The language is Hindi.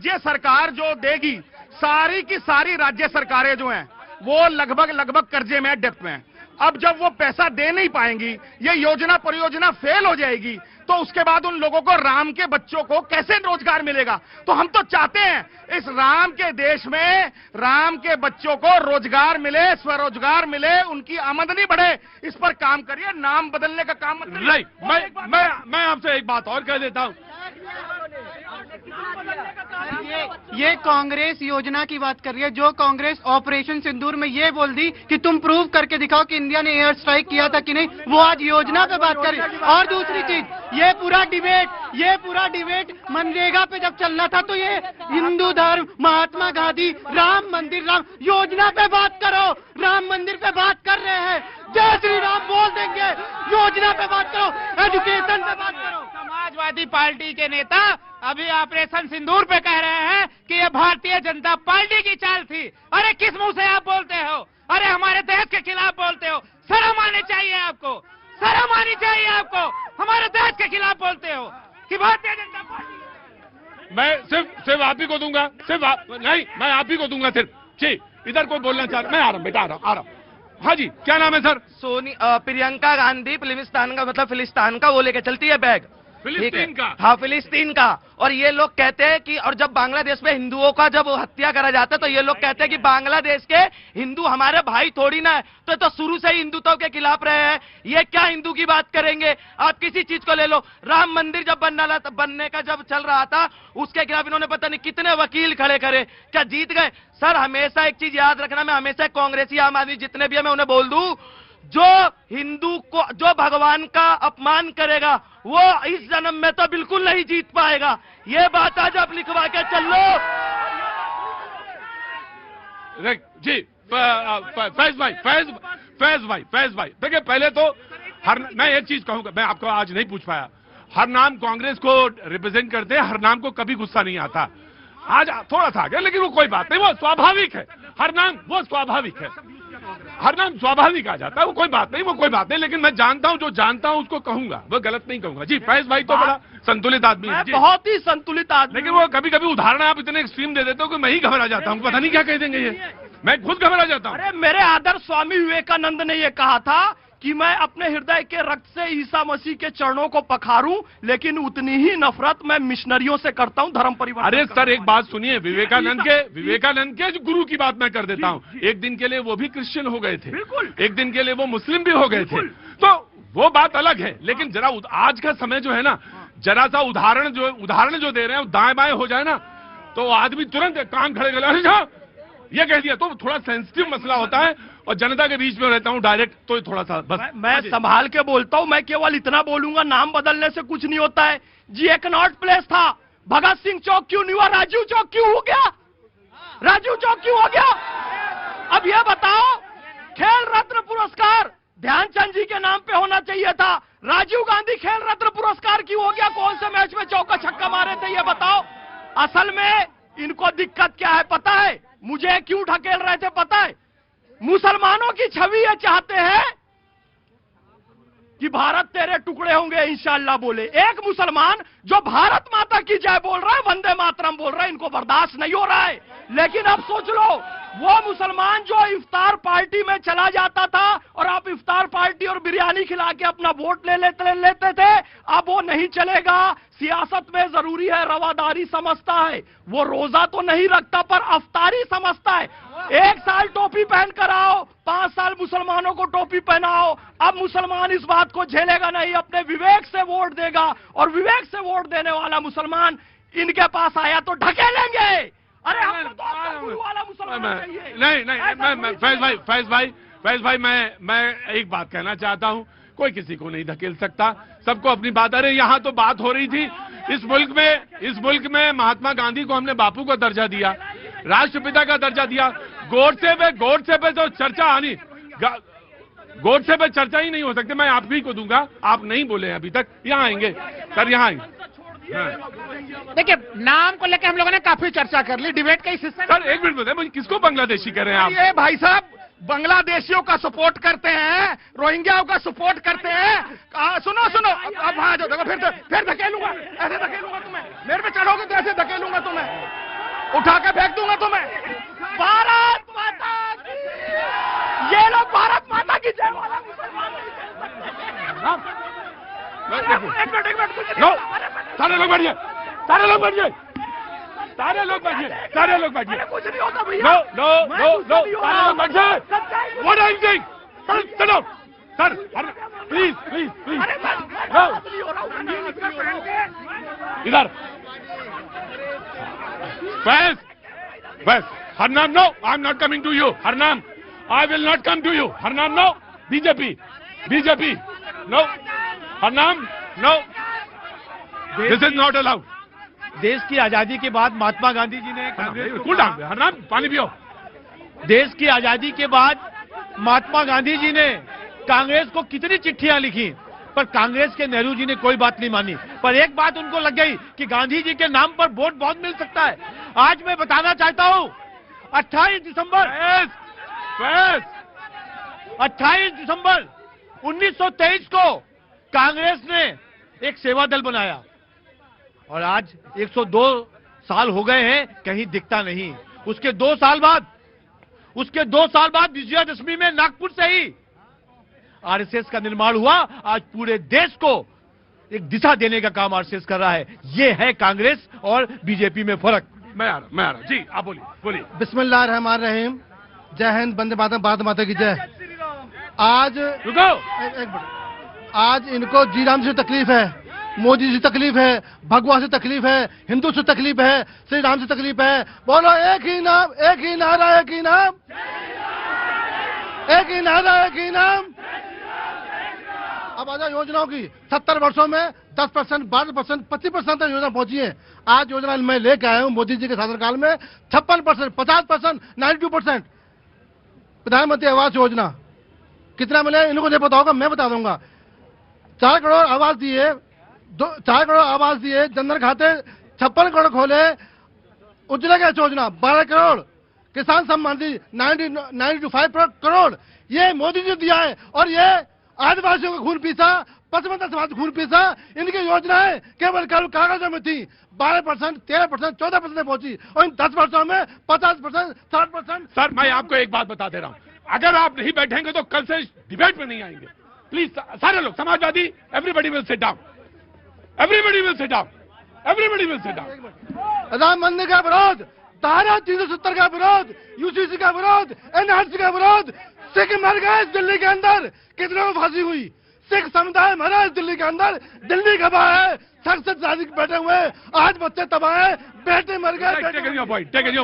ये सरकार जो देगी, सारी की सारी राज्य सरकारें जो हैं वो लगभग कर्जे में, डेप्ट में हैं। अब जब वो पैसा दे नहीं पाएंगी, ये योजना परियोजना फेल हो जाएगी, तो उसके बाद उन लोगों को, राम के बच्चों को कैसे रोजगार मिलेगा? तो हम तो चाहते हैं इस राम के देश में राम के बच्चों को रोजगार मिले, स्वरोजगार मिले, उनकी आमदनी बढ़े। इस पर काम करिए, नाम बदलने का काम मत करिए। नहीं, मैं आपसे एक बात और कह देता हूं। ये कांग्रेस योजना की बात कर रही है। जो कांग्रेस ऑपरेशन सिंदूर में ये बोल दी कि तुम प्रूव करके दिखाओ कि इंडिया ने एयर स्ट्राइक किया था कि नहीं, वो आज योजना पे बात कर रही है। और दूसरी चीज, ये पूरा डिबेट मनरेगा पे जब चलना था तो ये हिंदू धर्म, महात्मा गांधी, राम मंदिर, राम योजना पे बात करो। राम मंदिर पे बात कर रहे हैं, जय श्री राम बोल देंगे, योजना पे बात करो, एजुकेशन पे बात करो। समाजवादी पार्टी के नेता अभी ऑपरेशन सिंदूर पे कह रहे हैं कि ये भारतीय जनता पार्टी की चाल थी। अरे किस मुंह से आप बोलते हो? अरे हमारे देश के खिलाफ बोलते हो। शर्म आनी चाहिए आपको, शर्म आनी चाहिए आपको। हमारे देश के खिलाफ बोलते हो कि भारतीय जनता पार्टी। मैं सिर्फ आप ही को दूंगा, नहीं, मैं आप ही को दूंगा सिर्फ। जी, इधर कोई बोलना चाह रहा? मैं आ रहा हूँ बेटा, आ रहा हूँ। हाँ जी, क्या नाम है सर? प्रियंका गांधी फिलिस्तीन का, मतलब फिलिस्तीन का वो लेके चलती है बैग। फिलिस्तीन का? हाँ, फिलिस्तीन का। और ये लोग कहते हैं कि, और जब बांग्लादेश में हिंदुओं का जब हत्या करा जाता है तो ये लोग कहते हैं कि बांग्लादेश के हिंदू हमारे भाई थोड़ी ना है। तो शुरू से ही हिंदुत्व के खिलाफ रहे हैं। ये क्या हिंदू की बात करेंगे? आप किसी चीज को ले लो, राम मंदिर जब बनने का जब चल रहा था, उसके खिलाफ इन्होंने पता नहीं कितने वकील खड़े करे, क्या जीत गए? सर, हमेशा एक चीज याद रखना, मैं हमेशा कांग्रेसी आम आदमी जितने भी है मैं उन्हें बोल दूं, जो हिंदू को, जो भगवान का अपमान करेगा वो इस जन्म में तो बिल्कुल नहीं जीत पाएगा। ये बात आज आप लिखवा के चल लो। जी, फैज भाई देखिए, पहले तो मैं एक चीज कहूंगा, मैं आपको आज नहीं पूछ पाया। हर नाम कांग्रेस को रिप्रेजेंट करते हैं, हर नाम को कभी गुस्सा नहीं आता। आज थोड़ा सा आ गया, लेकिन वो कोई बात नहीं, वो स्वाभाविक है। हर नाम वो स्वाभाविक है, हर नाम स्वाभाविक आ जाता है, वो कोई बात नहीं। लेकिन मैं जानता हूं, जो जानता हूं उसको कहूंगा, वो गलत नहीं कहूंगा। जी, फैज भाई तो बड़ा संतुलित आदमी है, बहुत ही संतुलित आदमी। लेकिन वो कभी कभी उदाहरण आप इतने एक्सट्रीम दे देते हो कि मैं ही घबरा जाता हूं, पता नहीं क्या कह देंगे ये, मैं खुद घबरा जाता हूं। अरे मेरे आदर्श स्वामी विवेकानंद ने ये कहा था कि मैं अपने हृदय के रक्त से ईसा मसीह के चरणों को पखारूं, लेकिन उतनी ही नफरत मैं मिशनरियों से करता हूं, धर्म परिवर्तन। अरे सर, एक बात सुनिए, विवेकानंद के गुरु की बात मैं कर देता हूं। एक दिन के लिए वो भी क्रिश्चियन हो गए थे, एक दिन के लिए वो मुस्लिम भी हो गए थे, तो वो बात अलग है। लेकिन जरा आज का समय जो है ना, जरा सा उदाहरण जो दे रहे हैं दाएं बाएं हो जाए ना, तो आदमी तुरंत कान खड़े कर, अरे ये कह दिया। तो थोड़ा सेंसिटिव मसला होता है, और जनता के बीच में रहता हूं डायरेक्ट, तो थोड़ा सा बस मैं संभाल के बोलता हूं। मैं केवल इतना बोलूंगा, नाम बदलने से कुछ नहीं होता है जी। एक नॉट प्लेस था, भगत सिंह चौक क्यों नहीं हुआ? राजीव चौक क्यों हो गया? राजीव चौक क्यों हो गया? अब ये बताओ, खेल रत्न पुरस्कार ध्यानचंद जी के नाम पे होना चाहिए था, राजीव गांधी खेल रत्न पुरस्कार क्यों हो गया? कौन से मैच में चौका छक्का मारे थे, ये बताओ। असल में इनको दिक्कत क्या है पता है? मुझे क्यों ढकेल रहे थे पता है? मुसलमानों की छवि ये चाहते हैं कि भारत तेरे टुकड़े होंगे इंशाअल्लाह बोले। एक मुसलमान जो भारत माता की जय बोल रहा है, वंदे मातरम बोल रहा है, इनको बर्दाश्त नहीं हो रहा है। लेकिन अब सोच लो, वो मुसलमान जो इफ्तार पार्टी में चला जाता था और आप इफ्तार पार्टी और बिरयानी खिला के अपना वोट लेते थे, अब वो नहीं चलेगा। सियासत में जरूरी है रवादारी समझता है, वो रोजा तो नहीं रखता पर अफ्तारी समझता है। 1 साल टोपी पहन कर आओ, 5 साल मुसलमानों को टोपी पहनाओ। अब मुसलमान इस बात को झेलेगा नहीं, अपने विवेक से वोट देगा, और विवेक से वोट देने वाला मुसलमान इनके पास आया तो ढकेलेंगे। अरे हमको तो आपका गुरु वाला मुसलमान चाहिए। नहीं, फैज भाई, मैं एक बात कहना चाहता हूं, कोई किसी को नहीं धकेल सकता, सबको अपनी बात। अरे यहाँ तो बात हो रही थी, इस मुल्क में महात्मा गांधी को हमने बापू का दर्जा दिया, राष्ट्रपिता का दर्जा दिया। गोडसे पे तो चर्चा आनी, गोडसे पे चर्चा ही नहीं हो सकती। मैं आप ही को दूंगा, आप नहीं बोले अभी तक, यहाँ आएंगे सर, यहाँ आएंगे। देखिए, नाम को लेकर हम लोगों ने काफी चर्चा कर ली, डिबेट का इस हिस्से। सर एक मिनट बताए, मुझे किसको बांग्लादेशी कह रहे हैं आप? ये भाई साहब बांग्लादेशियों का सपोर्ट करते हैं, रोहिंग्याओं का सपोर्ट करते हैं। सुनो अब वहां जाओ, देखो फिर धकेलूंगा, ऐसे धकेलूंगा तुम्हें, मेरे पे चढ़ोगे तो ऐसे धकेलूंगा तुम्हें। उठा के फेंक दूंगा तुम्हें। भारत माता की, ये लोग भारत माता की जय वाला मुसलमान नहीं कह सकते। एक मिनट कुछ नहीं लो, होता। सारे लोग बैठिए, सारे लोग बैठिए, सारे लोग बैठिए, सारे लोग बैठिए। अरे कुछ नहीं होता भैया। नो नो मैं नो गुस्सा नो, नहीं हो सारे रहा। लोग बैठिए। सच्चाई को- व्हाट आई एम सेइंग, चलो सर, प्लीज प्लीज प्लीज, अरे मैं नो, नहीं हो रहा हूँ। इधर Faiz, Faiz, Harnam no, I am not coming to you, Harnam, I will not come to you, Harnam no, BJP, BJP no, Harnam no, this is not allowed. देश की आजादी के बाद महात्मा गांधी जी ने कांग्रेस को कूल डाउन, हरनाम पानी पियो। देश की आजादी के बाद महात्मा गांधी जी ने कांग्रेस को कितनी चिट्ठियां लिखी, पर कांग्रेस के नेहरू जी ने कोई बात नहीं मानी। पर एक बात उनको लग गई कि गांधी जी के नाम पर वोट बहुत मिल सकता है। आज मैं बताना चाहता हूं, 28 दिसंबर 1923 को कांग्रेस ने एक सेवा दल बनाया और आज 102 साल हो गए हैं, कहीं दिखता नहीं। उसके 2 साल बाद विजयादशमी में नागपुर से ही आरएसएस का निर्माण हुआ। आज पूरे देश को एक दिशा देने का काम आरएसएस कर रहा है। ये है कांग्रेस और बीजेपी में फर्क। मैं आ रहा जी, आप बोलिए बोलिए। बिस्मिल्लाहिर्रहमानिर्रहीम। जय हिंद, वंदे मातरम, भारत माता की जय। आज रुको, एक मिनट, आज इनको जी राम से तकलीफ है, मोदी से तकलीफ है, भगवान से तकलीफ है, हिंदू से तकलीफ है, श्री राम से तकलीफ है। बोलो एक ही नाम, एक ही नारा, एक ही नाम, एक ही नारा, एक ही नाम। अब आ जाओ योजनाओं की। 70 वर्षों में 10%, 12%, 25% तक योजना पहुंची है। आज योजना मैं लेके आया हूं मोदी जी के शासनकाल में 56%, 50%, 92%। प्रधानमंत्री आवास योजना कितना मिले इन लोगों को नहीं पता होगा, मैं बता दूंगा। 4 करोड़ आवास दिए, 4 करोड़ आवास दिए, जनधन खाते 56 करोड़ खोले। उज्ज्वला गैस योजना 12 करोड़, किसान सम्मान निधि 95 करोड़, ये मोदी जी दिया है। और ये आदिवासियों का खून पीसा, पसमंदा समाज खून पीसा। इनकी योजनाएं केवल कागजों में थी। 12%, 13%, 14% पहुंची और इन 10 वर्षों में 50%, 60%। सर मैं आपको एक बात बता दे रहा हूं, अगर आप नहीं बैठेंगे तो कल से डिबेट में नहीं आएंगे। प्लीज सारे लोग, Samajwadi, everybody will sit down, everybody will sit down, everybody will sit down. Ram मंदिर का विरोध, धारा 370 का विरोध, यूसीसी का विरोध, एनआरसी का विरोध। सिख मर गए दिल्ली के अंदर, कितने को फांसी हुई। सिख समुदाय मरा है दिल्ली के अंदर, दिल्ली गवाह है। संसद शादी बैठे हुए, आज बच्चे तबाह है, बेटे मर गए। Take your point, take your